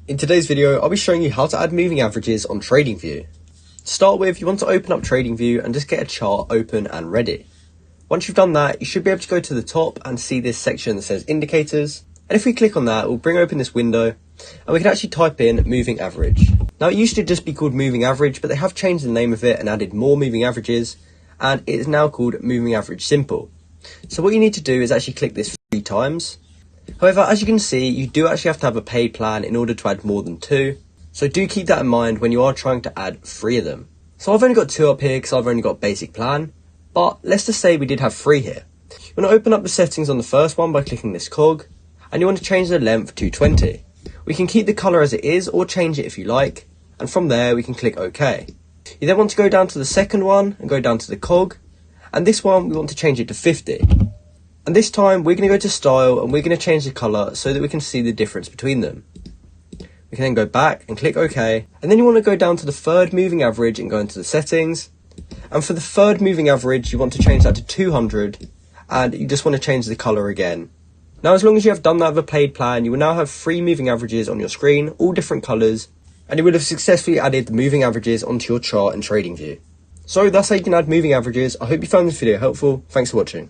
In today's video, I'll be showing you how to add moving averages on Tradingview. To start with, you want to open up Tradingview and just get a chart open and ready. Once you've done that, you should be able to go to the top and see this section that says indicators. And if we click on that, it will bring open this window and we can actually type in moving average. Now it used to just be called moving average, but they have changed the name of it and added more moving averages, and it is now called moving average simple. So what you need to do is actually click this 3 times. However, as you can see, you do actually have to have a paid plan in order to add more than 2. So do keep that in mind when you are trying to add 3 of them. So I've only got 2 up here because I've only got basic plan. But let's just say we did have 3 here. You want to open up the settings on the first one by clicking this cog. And you want to change the length to 20. We can keep the colour as it is or change it if you like. And from there we can click OK. You then want to go down to the second one and go down to the cog. And this one we want to change it to 50. And this time we're going to go to style and we're going to change the colour so that we can see the difference between them. We can then go back and click OK. And then you want to go down to the third moving average and go into the settings. And for the third moving average, you want to change that to 200. And you just want to change the colour again. Now, as long as you have done that with a paid plan, you will now have 3 moving averages on your screen, all different colours. And you will have successfully added the moving averages onto your chart in Tradingview. So that's how you can add moving averages. I hope you found this video helpful. Thanks for watching.